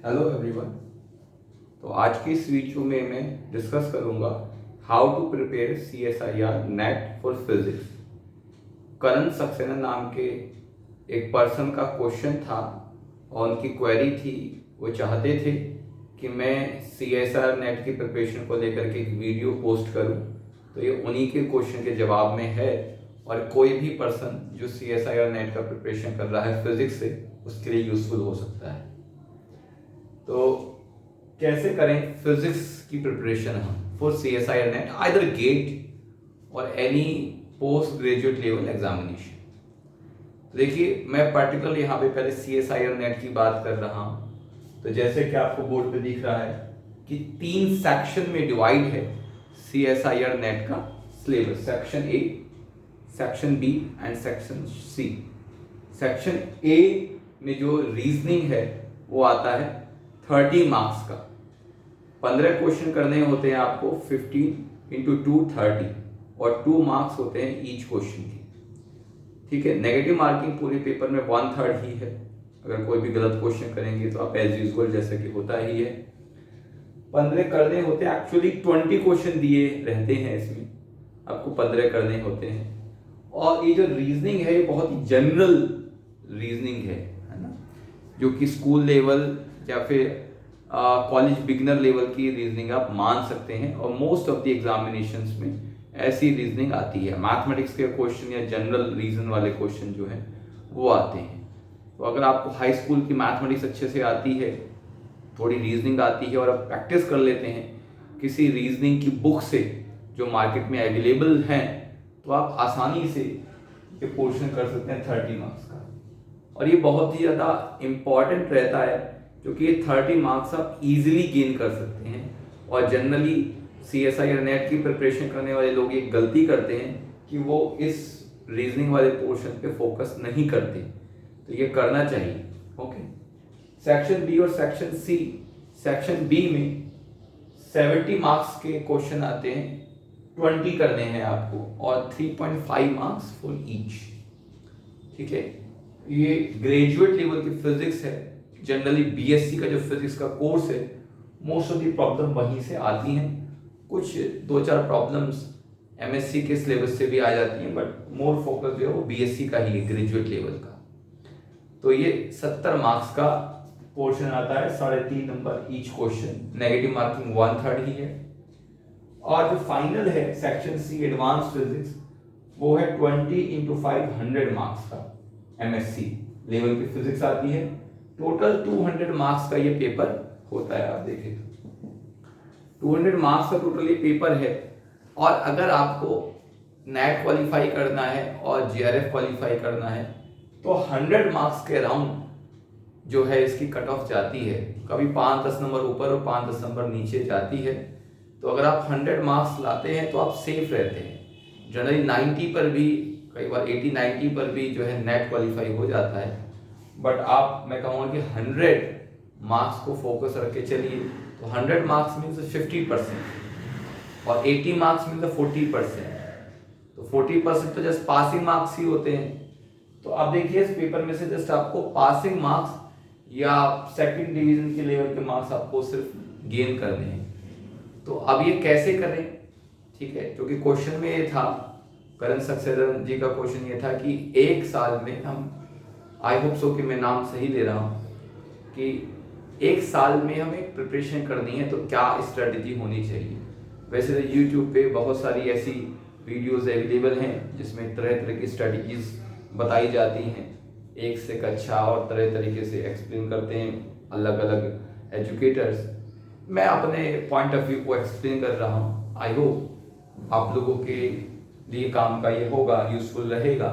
Hello everyone. तो आज की इस वीडियो में मैं डिस्कस करूंगा how to prepare CSIR NET for physics. Karan Saxena नाम के एक पर्सन का क्वेश्चन था और उनकी क्वेरी थी, वो चाहते थे कि मैं CSIR नेट की प्रिपरेशन को लेकर के एक वीडियो पोस्ट करूं। तो ये उन्हीं के क्वेश्चन के जवाब में है और कोई भी पर्सन जो CSIR नेट का प्रिपरेशन कर रहा है फिजिक्स से उसके लिए यूजफुल हो सकता है। तो कैसे करें फिजिक्स की प्रिपरेशन हम for CSIR NET either GATE और any post graduate level examination. तो देखिए मैं पर्टिकुलर यहाँ पे पहले CSIR नेट की बात कर रहा हूँ। तो जैसे कि आपको बोर्ड पे दिख रहा है कि 3 सेक्शन में डिवाइड है CSIR नेट का syllabus, section A, section B and section C. Section A में जो रीजनिंग है वो आता है 30 मार्क्स का। 15 क्वेश्चन करने होते हैं आपको, 15 इंटू 2 30 और 2 मार्क्स होते हैं ईच क्वेश्चन की। ठीक है, नेगेटिव मार्किंग पूरे पेपर में 1/3 ही है। अगर कोई भी गलत क्वेश्चन करेंगे तो आप एज यूजुअल जैसे कि होता ही है 15 करने होते हैं। एक्चुअली 20 क्वेश्चन दिए रहते हैं इसमें, आपको 15 करने होते हैं। और ये जो रीजनिंग है ये बहुत ही जनरल रीजनिंग है ना, जो कि स्कूल लेवल या फिर कॉलेज बिगनर लेवल की रीजनिंग आप मान सकते हैं। और मोस्ट ऑफ द एग्जामिनेशंस में ऐसी रीजनिंग आती है। मैथमेटिक्स के क्वेश्चन या जनरल रीजन वाले क्वेश्चन जो हैं वो आते हैं। तो अगर आपको हाई स्कूल की मैथमेटिक्स अच्छे से आती है, थोड़ी रीजनिंग आती है और आप प्रैक्टिस कर लेते हैं किसी रीजनिंग की बुक से जो मार्केट में अवेलेबल हैं, तो आप आसानी से ये पोर्शन कर सकते हैं 30 मार्क्स का। और ये बहुत ही ज़्यादा इम्पॉर्टेंट रहता है क्योंकि ये 30 मार्क्स आप इजीली गेन कर सकते हैं। और जनरली CSIR नेट की प्रिपरेशन करने वाले लोग एक गलती करते हैं कि वो इस रीजनिंग वाले पोर्शन पे फोकस नहीं करते, तो ये करना चाहिए। ओके, सेक्शन बी और सेक्शन सी। सेक्शन बी में 70 मार्क्स के क्वेश्चन आते हैं, 20 करने हैं आपको और 3.5 मार्क्स फॉर ईच। ठीक है, ये ग्रेजुएट लेवल की फिजिक्स है। जनरली BSc का जो फिजिक्स का कोर्स है मोस्ट ऑफ दी प्रॉब्लम वहीं से आती हैं। कुछ 2-4 प्रॉब्लम्स MSc के सिलेबस से भी आ जाती हैं, बट मोर फोकस जो है वो BSc का ही है, ग्रेजुएट लेवल का। तो ये 70 मार्क्स का पोर्शन आता है, 3.5 number each question, negative marking 1/3 ही है। और जो फाइनल है सेक्शन सी एडवांस फिजिक्स, वो है 20 इंटू 5 100 मार्क्स का MSc लेवल की फिजिक्स आती है। टोटल 200 मार्क्स का ये पेपर होता है। आप देखें 200 मार्क्स का टोटल ये पेपर है। और अगर आपको नेट क्वालिफाई करना है और JRF क्वालिफाई करना है तो 100 मार्क्स के अराउंड जो है इसकी कट ऑफ जाती है। कभी 5-10 नंबर ऊपर और 5-10 नंबर नीचे जाती है। तो अगर आप 100 मार्क्स लाते हैं तो आप सेफ रहते हैं। जनरली 90 पर भी, कई बार 80-90 पर भी जो है नेट क्वालिफाई हो जाता है। बट मैं कहूँगा कि 100 मार्क्स को फोकस रख के चलिए। तो 100 मार्क्स मीन्स 50% और 80 मार्क्स मीन्स 40%। तो 40% तो जस्ट पासिंग मार्क्स ही होते हैं। तो आप देखिए इस पेपर में से जस्ट आपको पासिंग मार्क्स या सेकंड डिवीजन के लेवल के मार्क्स आपको सिर्फ गेन करने हैं। तो अब ये कैसे करें? ठीक है, क्योंकि क्वेश्चन में ये था, करण सक्सेना जी का क्वेश्चन ये था कि एक साल में हम, आई होप सो कि मैं नाम सही ले रहा हूँ, कि एक साल में हमें प्रिपरेशन करनी है तो क्या स्ट्रेटजी होनी चाहिए। वैसे तो यूट्यूब पे बहुत सारी ऐसी वीडियोस अवेलेबल हैं जिसमें तरह तरह की स्ट्रेटजीज बताई जाती हैं, एक से अच्छा और तरह तरीके से एक्सप्लेन करते हैं अलग अलग एजुकेटर्स। मैं अपने पॉइंट ऑफ व्यू को एक्सप्लेन कर रहा हूँ। आई होप आप लोगों के लिए काम का ये होगा, यूजफुल रहेगा।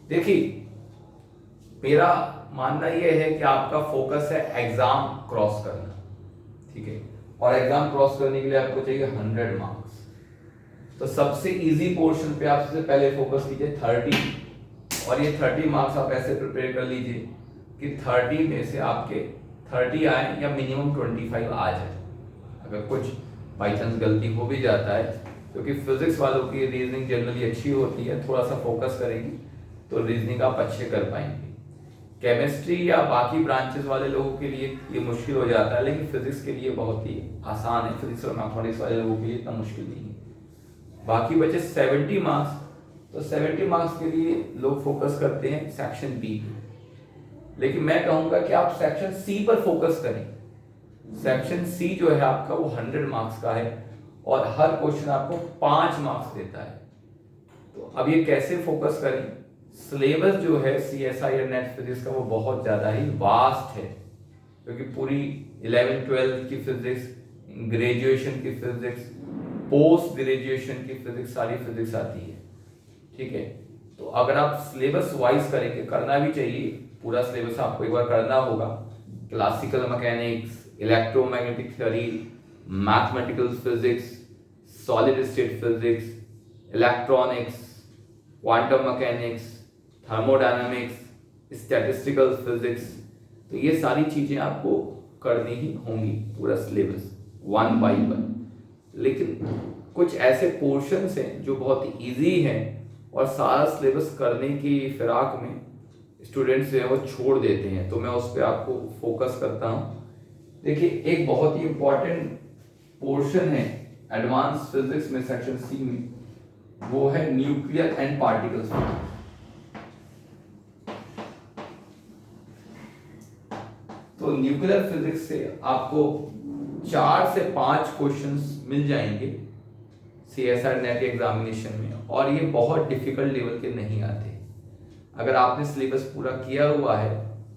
देखिए मेरा मानना यह है कि आपका फोकस है एग्जाम क्रॉस करना। ठीक है, और एग्जाम क्रॉस करने के लिए आपको चाहिए 100 मार्क्स। तो सबसे इजी पोर्शन पे आप सबसे पहले फोकस कीजिए 30। और ये 30 मार्क्स आप ऐसे प्रिपेयर कर लीजिए कि 30 में से आपके 30 आए या मिनिमम 25 आ जाए। अगर कुछ बाई चांस गलती हो भी जाता है, क्योंकि फिजिक्स वालों की रीजनिंग जनरली अच्छी होती है, थोड़ा सा फोकस करेंगे तो रीजनिंग आप अच्छे कर पाएंगे। केमिस्ट्री या बाकी ब्रांचेस वाले लोगों के लिए ये मुश्किल हो जाता है, लेकिन फिजिक्स के लिए बहुत ही आसान है। फिजिक्स और मैथमेटिक्स वाले लोगों के लिए इतना मुश्किल नहीं है। बाकी बचे 70 मार्क्स, तो 70 मार्क्स के लिए लोग फोकस करते हैं सेक्शन बी पे, लेकिन मैं कहूँगा कि आप सेक्शन सी पर फोकस करें। सेक्शन सी जो है आपका वो 100 मार्क्स का है और हर क्वेश्चन आपको 5 मार्क्स देता है। तो अब ये कैसे फोकस करें? सिलेबस जो है CSI और नेट फिजिक्स का वो बहुत ज़्यादा ही वास्ट है, क्योंकि पूरी 11-12 की फिजिक्स, ग्रेजुएशन की फिजिक्स, पोस्ट ग्रेजुएशन की फिजिक्स, सारी फिजिक्स आती है। ठीक है, तो अगर आप सिलेबस वाइज करेंगे, करना भी चाहिए, पूरा सिलेबस आपको एक बार करना होगा। Classical mechanics, electromagnetic theory, mathematical physics, solid state physics, electronics, quantum mechanics, thermodynamics, statistical physics, तो ये सारी चीजें आपको करनी ही होंगी, पूरा सिलेबस 1 by 1। लेकिन कुछ ऐसे पोर्शंस हैं जो बहुत इजी हैं और सारा सिलेबस करने की फिराक में स्टूडेंट्स जो है वो छोड़ देते हैं, तो मैं उस पर आपको फोकस करता हूँ। देखिए, एक बहुत ही इंपॉर्टेंट पोर्शन है एडवांस फिजिक्स में, सेक्शन सी में, वो है न्यूक्लियर एंड पार्टिकल्स। तो न्यूक्लियर फिजिक्स से आपको 4 से 5 क्वेश्चंस मिल जाएंगे CSI नेट एग्जामिनेशन में, और ये बहुत डिफिकल्ट लेवल के नहीं आते। अगर आपने सिलेबस पूरा किया हुआ है,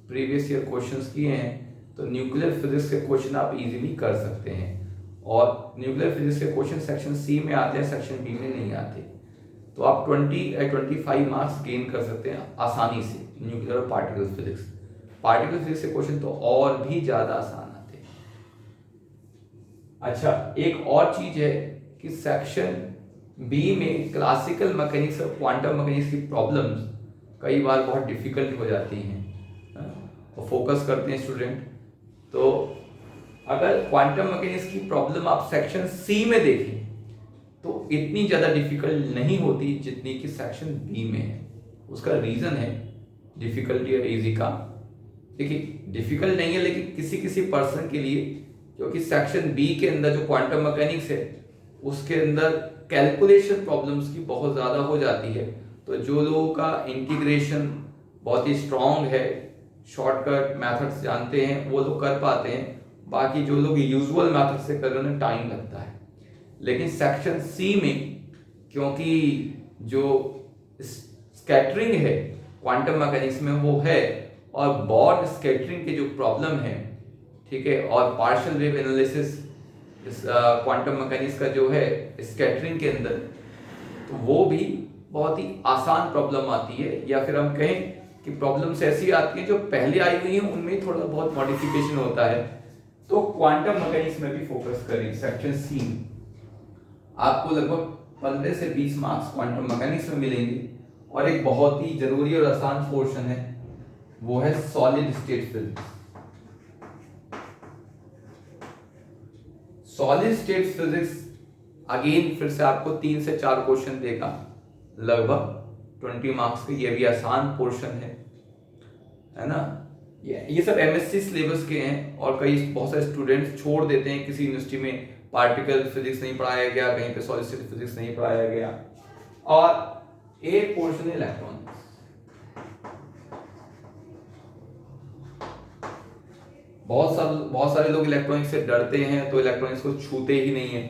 प्रीवियस ईयर क्वेश्चंस किए हैं, तो न्यूक्लियर फिजिक्स के क्वेश्चन आप इजीली कर सकते हैं। और न्यूक्लियर फिजिक्स के क्वेश्चन सेक्शन सी में आते हैं, सेक्शन बी में नहीं आते। तो आप 25 मार्क्स गेन कर सकते हैं आसानी से न्यूक्लियर और पार्टिकल फिजिक्स। पार्टिकल फिजिक्स के क्वेश्चन तो और भी ज्यादा आसान आते हैं। अच्छा, एक और चीज है कि सेक्शन बी में क्लासिकल मैकेनिक्स और क्वांटम मैकेनिक्स की प्रॉब्लम्स कई बार बहुत डिफिकल्ट हो जाती हैं और फोकस करते हैं स्टूडेंट। तो अगर क्वांटम मैकेनिक्स की प्रॉब्लम आप सेक्शन सी में देखें तो इतनी ज़्यादा डिफिकल्ट नहीं होती जितनी कि सेक्शन बी में है। उसका रीज़न है डिफिकल्टी और इजी का। देखिए, डिफिकल्ट नहीं है, लेकिन किसी किसी पर्सन के लिए, क्योंकि सेक्शन बी के अंदर जो क्वांटम मैकेनिक्स है उसके अंदर कैलकुलेशन प्रॉब्लम्स की बहुत ज़्यादा हो जाती है। तो जो लोगों का इंटीग्रेशन बहुत ही स्ट्रॉन्ग है, शॉर्टकट मेथड्स जानते हैं, वो लोग कर पाते हैं। बाकी जो लोग यूजुअल मेथड से कर रहे हैं उन्हें टाइम लगता है। लेकिन सेक्शन सी में, क्योंकि जो स्कैटरिंग है क्वांटम मैकेनिक्स में वो है, और बॉर्ड स्कैटरिंग के जो प्रॉब्लम है, ठीक है, और पार्शियल वेव एनालिसिस इस क्वांटम मैकेनिक्स का जो है स्कैटरिंग के अंदर, तो वो भी बहुत ही आसान प्रॉब्लम आती है। या फिर हम कहें कि प्रॉब्लम्स ऐसी आती हैं जो पहले आई हुई हैं, उनमें थोड़ा बहुत मॉडिफिकेशन होता है। तो क्वांटम मैकेनिक्स में भी फोकस करें। सेक्शन सी आपको लगभग 15 से 20 मार्क्स क्वांटम मैकेनिक्स में मिलेंगे, और एक बहुत ही जरूरी और आसान पोर्शन है, वो है solid state physics. Solid state physics again फिर से आपको 3 से 4 क्वेश्चन देगा, लगभग 20 मार्क्स के। ये भी आसान पोर्शन है ना। ये सब MSc सिलेबस के हैं, और बहुत सारे स्टूडेंट्स छोड़ देते हैं, किसी यूनिवर्सिटी में पार्टिकल फिजिक्स नहीं पढ़ाया गया, कहीं पे सॉलिड स्टेट फिजिक्स नहीं पढ़ाया गया। और एक पोर्शन है इलेक्ट्रॉनिक्स। बहुत सारे लोग इलेक्ट्रॉनिक्स से डरते हैं, तो इलेक्ट्रॉनिक्स को छूते ही नहीं है।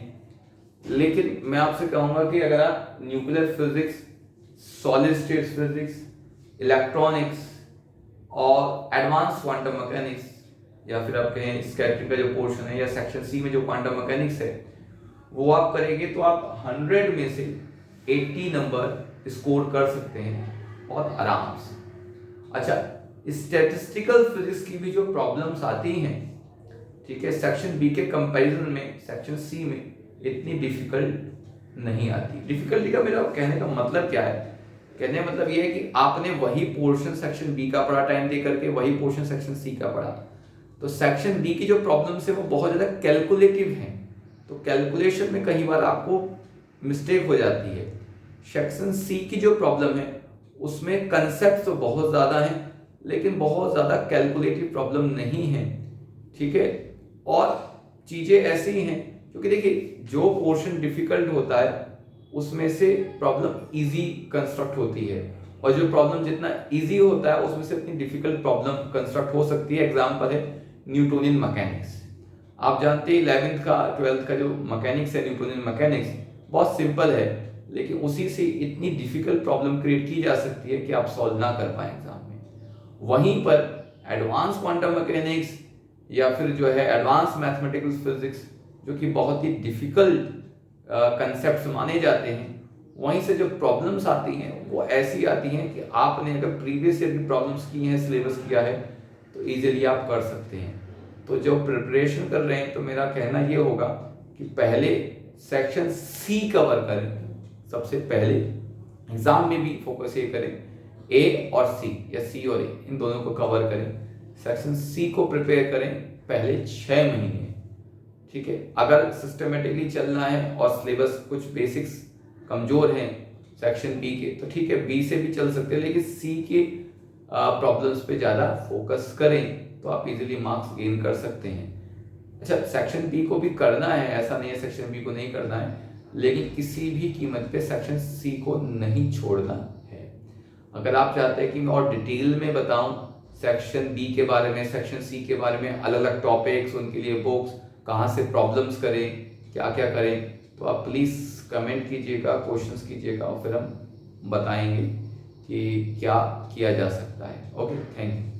लेकिन मैं आपसे कहूंगा कि अगर आप nuclear physics, solid state physics, electronics और एडवांस क्वांटम मैकेनिक्स, या फिर आप कहें स्कैटरिंग का जो पोर्शन है, या सेक्शन सी में जो क्वांटम मैकेनिक्स है, वो आप करेंगे तो आप 100 में से 80 नंबर स्कोर कर सकते हैं बहुत आराम से। अच्छा, स्टैटिस्टिकल फिजिक्स की भी जो प्रॉब्लम्स आती हैं, ठीक है, सेक्शन बी के कंपैरिजन में सेक्शन सी में इतनी डिफिकल्ट नहीं आती। डिफिकल्टी का मेरा कहने का मतलब क्या है? कहने का मतलब ये है कि आपने वही पोर्शन सेक्शन बी का पढ़ा टाइम दे करके, वही पोर्शन सेक्शन सी का पढ़ा, तो सेक्शन बी की जो प्रॉब्लम्स है वो बहुत ज़्यादा कैलकुलेटिव हैं, तो कैलकुलेशन में कई बार आपको मिस्टेक हो जाती है। सेक्शन सी की जो प्रॉब्लम है उसमें कंसेप्ट तो बहुत ज़्यादा हैं, लेकिन बहुत ज़्यादा कैलकुलेटिव प्रॉब्लम नहीं है, ठीक है। और चीज़ें ऐसी ही हैं क्योंकि देखिए जो पोर्शन डिफिकल्ट होता है उसमें से प्रॉब्लम इजी कंस्ट्रक्ट होती है, और जो प्रॉब्लम जितना इजी होता है उसमें से इतनी डिफिकल्ट प्रॉब्लम कंस्ट्रक्ट हो सकती है। एग्जाम्पल है न्यूटोनियन मैकेनिक्स। आप जानते हैं 11th का 12th का जो मैकेनिक्स है, न्यूटोनियन मैकेनिक्स, बहुत सिंपल है, लेकिन उसी से इतनी डिफिकल्ट प्रॉब्लम क्रिएट की जा सकती है कि आप सॉल्व ना कर पाए एग्जाम में। वहीं पर एडवांस क्वांटम मैकेनिक्स या फिर जो है एडवांस मैथमेटिकल फिजिक्स, जो कि बहुत ही डिफिकल्ट कंसेप्ट माने जाते हैं, वहीं से जो प्रॉब्लम्स आती हैं वो ऐसी आती हैं कि आपने अगर प्रीवियस ईयर की प्रॉब्लम्स की हैं, सिलेबस किया है, तो इजीली आप कर सकते हैं। तो जो प्रिपरेशन कर रहे हैं तो मेरा कहना ये होगा कि पहले सेक्शन सी कवर करें, सबसे पहले एग्जाम में भी फोकस ये करें ए और सी, या सी और ए, इन दोनों को कवर करें। सेक्शन सी को प्रिपेयर करें पहले 6 महीने, ठीक है। अगर सिस्टमेटिकली चलना है और सिलेबस कुछ बेसिक्स कमजोर हैं सेक्शन बी के, तो ठीक है, बी से भी चल सकते हैं, लेकिन सी के प्रॉब्लम्स पे ज़्यादा फोकस करें तो आप इजीली मार्क्स गेन कर सकते हैं। अच्छा, सेक्शन बी को भी करना है, ऐसा नहीं है सेक्शन बी को नहीं करना है, लेकिन किसी भी कीमत पे सेक्शन सी को नहीं छोड़ना है। अगर आप चाहते हैं कि मैं और डिटेल में बताऊं सेक्शन बी के बारे में, सेक्शन सी के बारे में, अलग अलग टॉपिक्स, उनके लिए बुक्स, कहाँ से प्रॉब्लम्स करें, क्या क्या करें, तो आप प्लीज़ कमेंट कीजिएगा, क्वेश्चंस कीजिएगा, और फिर हम बताएंगे कि क्या किया जा सकता है। Okay, thank you.